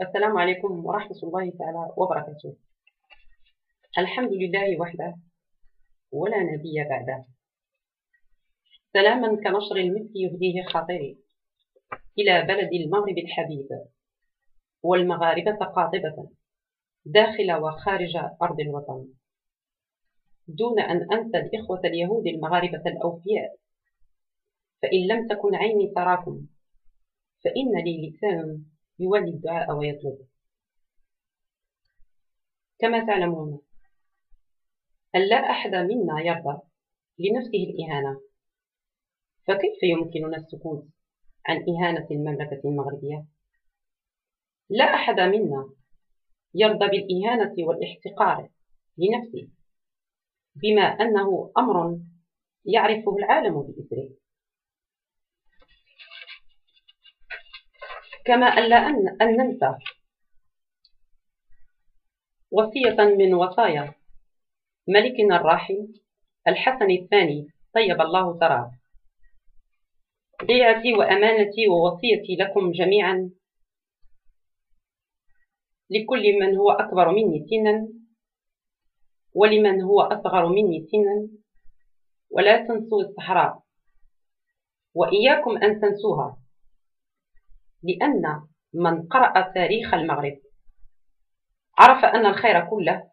السلام عليكم ورحمة الله تعالى وبركاته. الحمد لله وحده ولا نبي بعده. سلاما كنشر المسك يهديه خاطري إلى بلد المغرب الحبيب، والمغاربة قاطبة داخل وخارج أرض الوطن، دون أن أنسى الإخوة اليهود المغاربة الأوفياء. فإن لم تكن عيني تراكم فإن لي لسان يولي الدعاء ويطلب. كما تعلمون أن لا أحد منا يرضى لنفسه الإهانة، فكيف يمكننا السكوت عن إهانة المملكة المغربية؟ لا أحد منا يرضى بالإهانة والاحتقار لنفسه، بما أنه أمر يعرفه العالم بإثره. كما أن ننسى وصية من وصايا ملكنا الراحل الحسن الثاني طيب الله ثراه. بيعتي وأمانتي ووصيتي لكم جميعا، لكل من هو أكبر مني سنا ولمن هو أصغر مني سنا، ولا تنسوا الصحراء، وإياكم أن تنسوها، لأن من قرأ تاريخ المغرب عرف أن الخير كله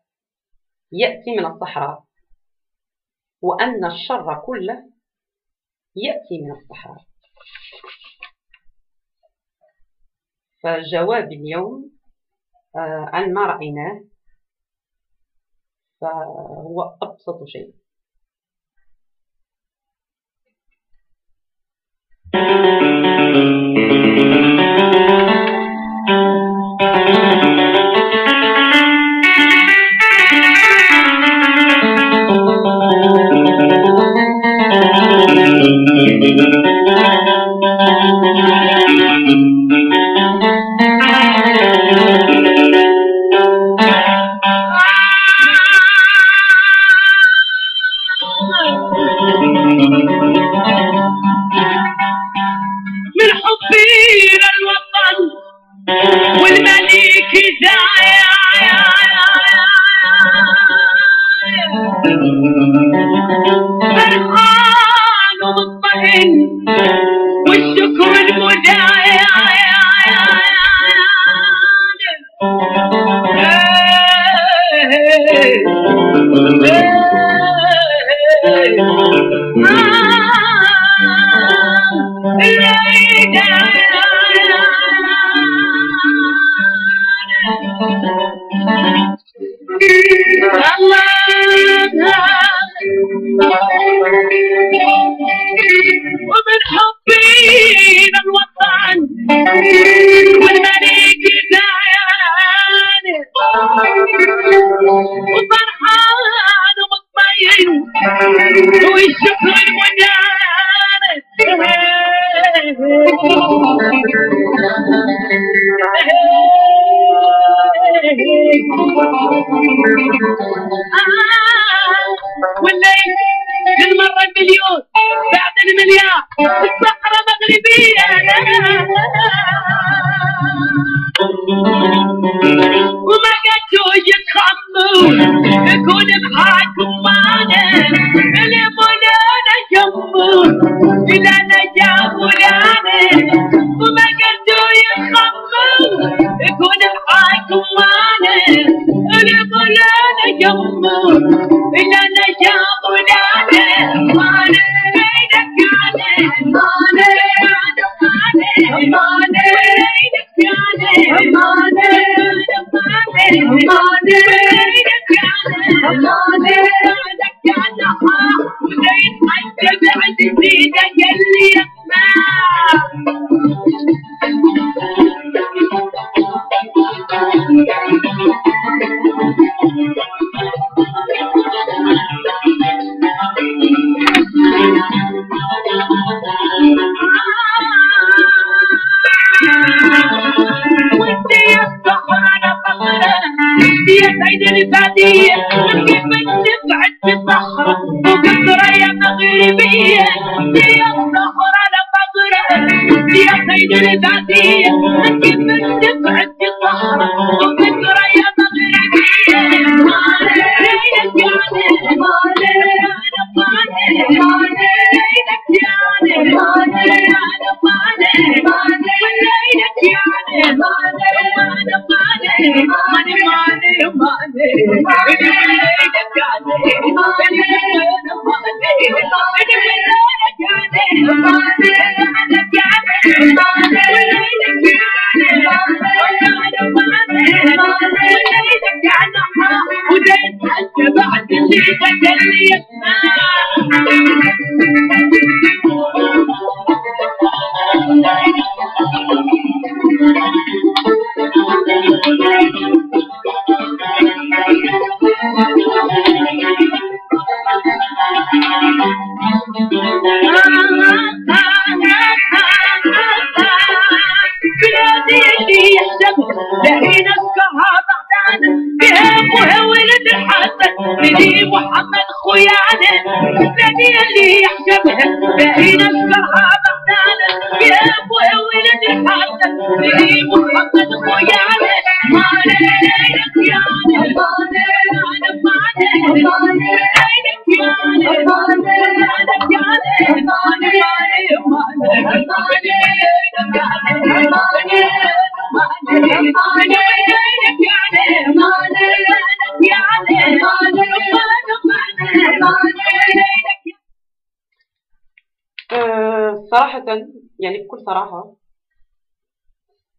يأتي من الصحراء، وأن الشر كله يأتي من الصحراء. فجواب اليوم عن ما رأيناه فهو أبسط شيء. من حبي للوطن والملك فرحان ومطمئن والشكر المدايا ومن حبي للوطن والملك دايان وفرحان ومطمئن والشكر المدان والليل للمرة المليون بعد المليار الصحراء مغربية، وما قدروا يتخموا يكون معاكم معنا اللي مولانا جنبه إذا نجا مولانا، وما قدروا يتخموا يكون معاكم معنا اللي مولانا جنبه إذا نجا مولانا. مانا ليلك يعني مانا مانا ليلك يعني مانا مانا ليلك يعني مانا لك يعني وزين حتى بعد زيدك اللي يسمع. يا سيد البادية كيف تبعد في الصحراء وقطرة يا مغربية، يا الصحراء لفقرة يا سيد البادية كيف تبعد في الصحراء وذكرى يا مغربية ليلك يعني بعد اللي تجلي بلادي اللي يحسب لهي نسكرها بعدانا بها ابوها ولد الحسن بني محمد خيانه بلادي اللي يحسبها لهي نسكرها بعدانا بها ابوها ولد الحسن بني محمد خيانه ما ليلك يانا ما ليلك صراحة يعني بكل صراحة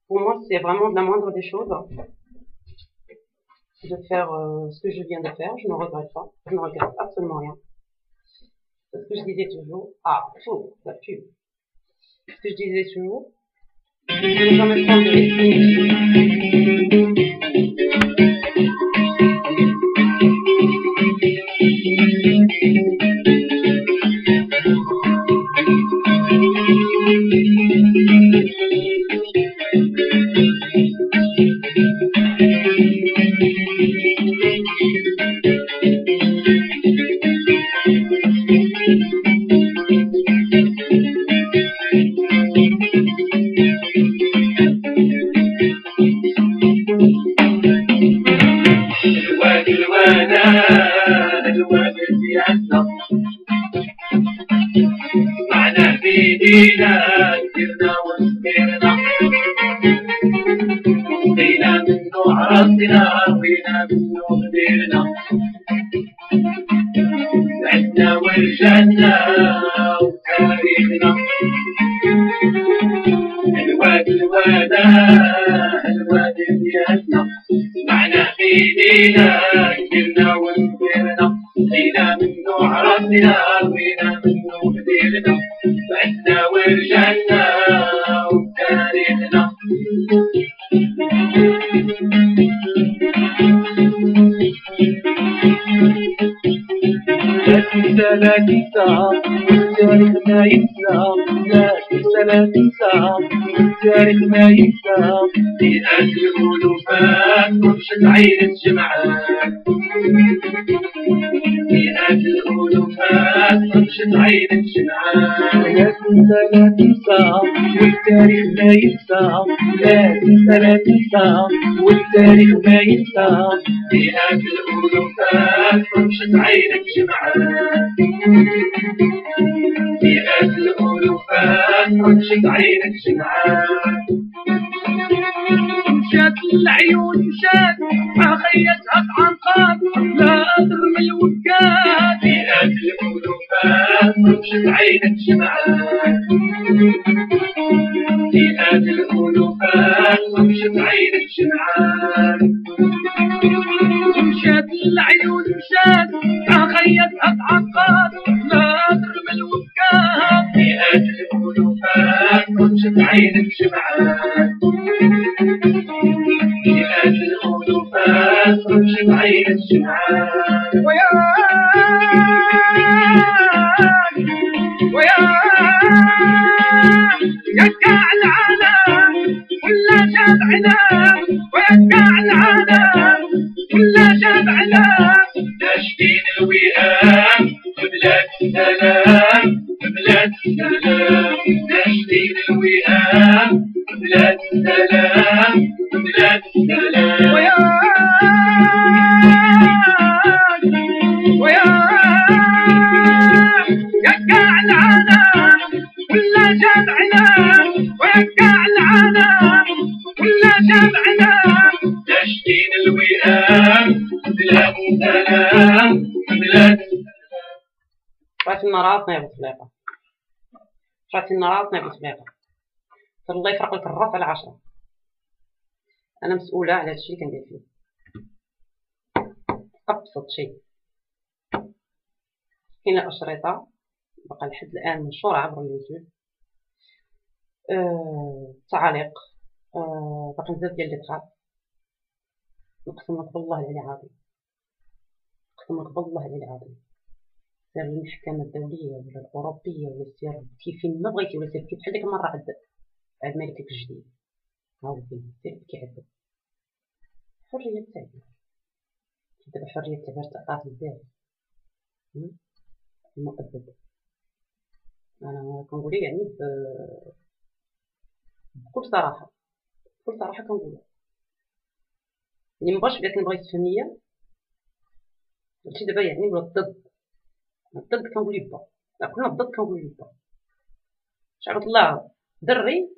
pour moi c'est vraiment la moindre des choses de faire ce que je viens de faire. Je ne regrette pas, je ne regrette absolument rien. C'est ce que je disais toujours. Ah, fou, la pub. Ce que je disais toujours, ne jamais prendre de معنا بيدينا سرنا وسكرنا سقينا منه عرسنا روينا منه غديرنا عدنا ورجعنا وتاريخنا الواد الواد ديالنا معنا بيدينا سرنا وسكرنا سقينا منه عرسنا روينا منه غديرنا بعدنا ورجعنا وتاريخنا لا تنسى لا تنسى التاريخ ما ينسى لا تنسى لا تنسى التاريخ ما ينسى مئات الألوفات ومشت عين الجمعات مئات الألوفات ومشت عين الجمعات لا تنسى لا تنسى والتاريخ ما ينسى لا تنسى لا تنسى والتاريخ ما ينسى مئات الألوفات ومشت عين الجمعات مئات الألوفات ومشت عين الجمعات مشات العيون مشات أخيتها بعنقات لا أضرم الوكات مئات الألوفات ومشت عين الجمعات مئات الألوفات ومشت عين الجمعات مشات العيون مشات أخيتها بعنقات لا أضرم الوكات مئات الألوفات ومشت عين الجمعات مئات الألوفات ومشت عين الجمعات ويا يرجع العالم ولا شبعنا ويرجع العالم ولا شبعنا تشكين الوئام ببلاد السلام ببلاد السلام تشكين الوئام ببلاد السلام ببلاد السلام كلنا جمعنا تشكين الوئام بلا سلام بلا راسي راسنا يا بوتفليقة، راسي راسنا يا بوتفليقة. الله يفرق لك الراس على 10. أنا مسؤولة على هادشي اللي كندير فيه. أبسط شيء، كاينة أشرطة باقا لحد الآن منشورة عبر اليوتيوب، تعاليق، باقي بزاف ديال لي نقسم لك بالله العلي العظيم، نقسم لك بالله العلي العظيم، سير للمحكمة الدولية ولا الأوروبية ولا سير كيفين ما بغيتي، ولا سير بحال ديك المرة عند ملكك الجديد، هاو فين سير بكي عندك حرية التعبير. دابا حرية التعبير تعطات بزاف المؤبد. أنا كنقول يعني بكل صراحة، بكل صراحة كنقولها، اللي مبغاش بغيت نبغي تفهميا هادشي دابا يعني ولا الضد كنقول يبا، كلنا الضد كنقول يبا. شعرت الله دري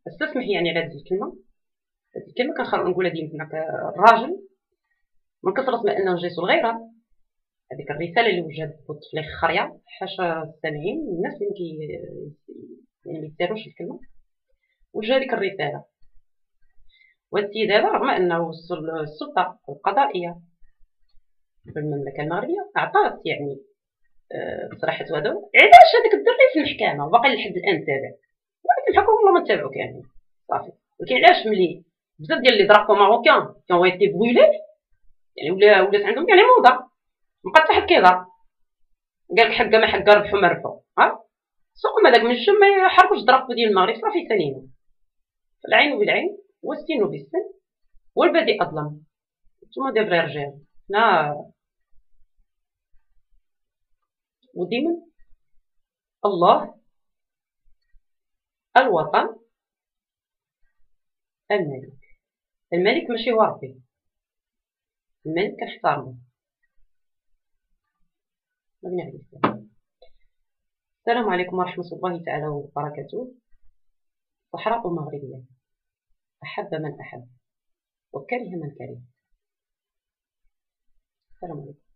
استسمح يعني على هذه الكلمة، هذه الكلمة كنقولها ديما الراجل من كثرة ما أنه جيسو الغيرة. هذيك الرسالة اللي وجهت بوتفليق خرية حاشا السامعين الناس اللي يعني ما يداروش الكلمة، وجه هذيك الرسالة. وهاد السيد هذا رغم أنه السلطة القضائية في المملكة المغربية عطات يعني تصريحات هذا، علاش هذاك الدري في المحكمة وباقي لحد الآن تابع، ولكن الحكومة والله ما تابعوك يعني صافي. ولكن علاش ملي بزاف ديال لي دراكو ماروكان كانوا يتي بغولي يعني ولات عندهم يعني موضة، مابقى حتى حد كيهضر، قالك حقا ما حقا ربحو ما ربحو، سوق هذاك من الجم ما يحرقوش دراكو ديال المغرب صافي سالينا. العين بالعين والسن بالسن والبادئ أظلم. نتوما دابا رجال وديما الله، الوطن، الملك. الملك ماشي هو ربي، الملك كنحتارمو. السلام عليكم ورحمة الله تعالى وبركاته. صحراء مغربية، أحب من أحب وكره من كره. السلام عليكم.